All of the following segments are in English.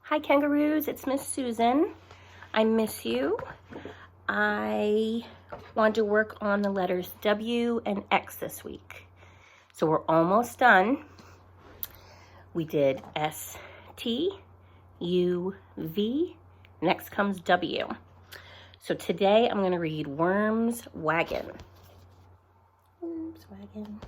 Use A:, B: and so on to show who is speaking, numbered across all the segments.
A: Hi kangaroos, it's Miss Susan. I miss you. I want to work on the letters W and X this week. So we're almost done. We did S, T, U, V. Next comes W. So today I'm going to read Worm's Wagon. Worm's Wagon.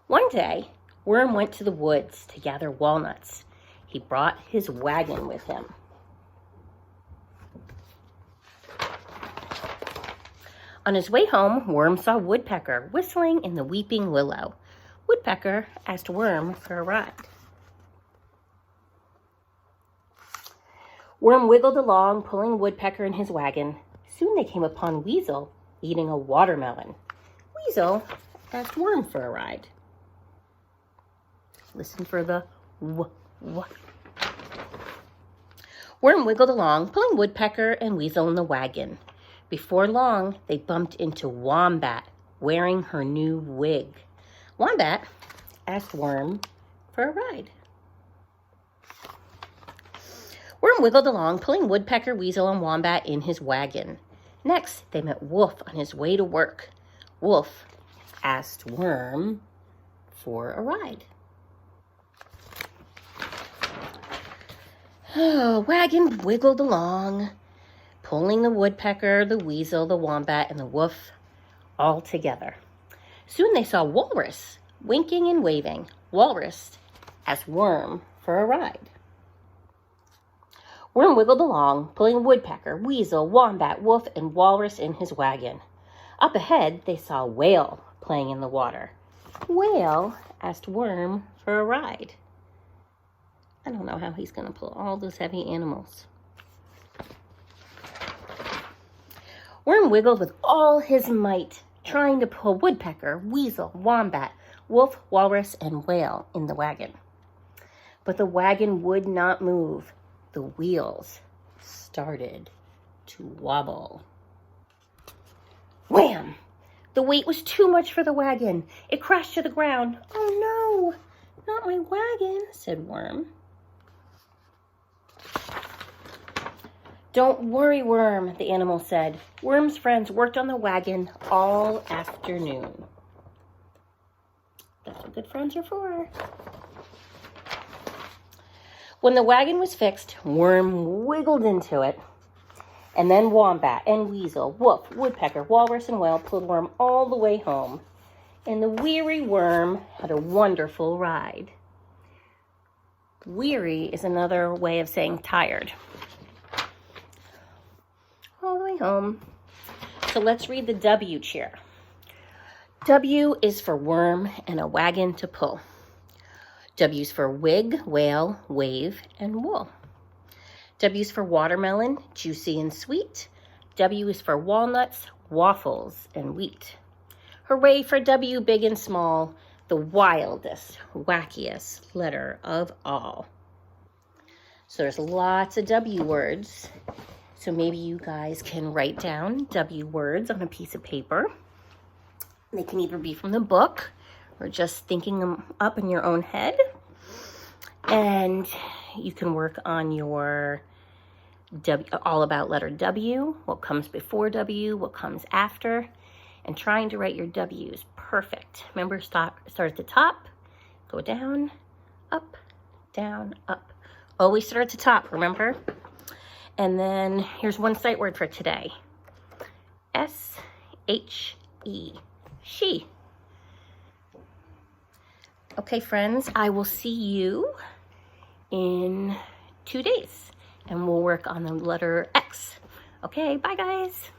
A: One day, Worm went to the woods to gather walnuts. He brought his wagon with him. On his way home, Worm saw Woodpecker whistling in the weeping willow. Woodpecker asked Worm for a ride. Worm wiggled along, pulling Woodpecker in his wagon. Soon they came upon Weasel eating a watermelon. Weasel asked Worm for a ride. Listen for the w. Worm wiggled along, pulling Woodpecker and Weasel in the wagon. Before long, they bumped into Wombat, wearing her new wig. Wombat asked Worm for a ride. Worm wiggled along, pulling Woodpecker, Weasel, and Wombat in his wagon. Next, they met Wolf on his way to work. Wolf asked Worm for a ride. Wagon wiggled along, pulling the Woodpecker, the Weasel, the Wombat, and the Wolf all together. Soon they saw Walrus, winking and waving. Walrus asked Worm for a ride. Worm wiggled along, pulling Woodpecker, Weasel, Wombat, Wolf, and Walrus in his wagon. Up ahead, they saw Whale playing in the water. Whale asked Worm for a ride. I don't know how he's going to pull all those heavy animals. Worm wiggled with all his might, trying to pull Woodpecker, Weasel, Wombat, Wolf, Walrus, and Whale in the wagon. But the wagon would not move. The wheels started to wobble. Wham! The weight was too much for the wagon. It crashed to the ground. Oh no, not my wagon, said Worm. Don't worry, Worm, the animal said. Worm's friends worked on the wagon all afternoon. That's what good friends are for. When the wagon was fixed, Worm wiggled into it. And then Wombat and Weasel, Wolf, Woodpecker, Walrus, and Whale pulled Worm all the way home. And the weary Worm had a wonderful ride. Weary is another way of saying tired. All the way home. So let's read the W cheer. W is for worm and a wagon to pull. W's for wig, whale, wave, and wool. W's for watermelon, juicy and sweet. W is for walnuts, waffles, and wheat. Hooray for W, big and small, the wildest, wackiest letter of all. So there's lots of W words. So maybe you guys can write down W words on a piece of paper. They can either be from the book or just thinking them up in your own head. And you can work on your W, all about letter W, what comes before W, what comes after, and trying to write your W's perfect. Remember, start at the top, go down, up, up. Always start at the top, remember? And then here's one sight word for today. S-H-E, she. Okay, friends, I will see you in 2 days, and we'll work on the letter X. Okay, bye, guys.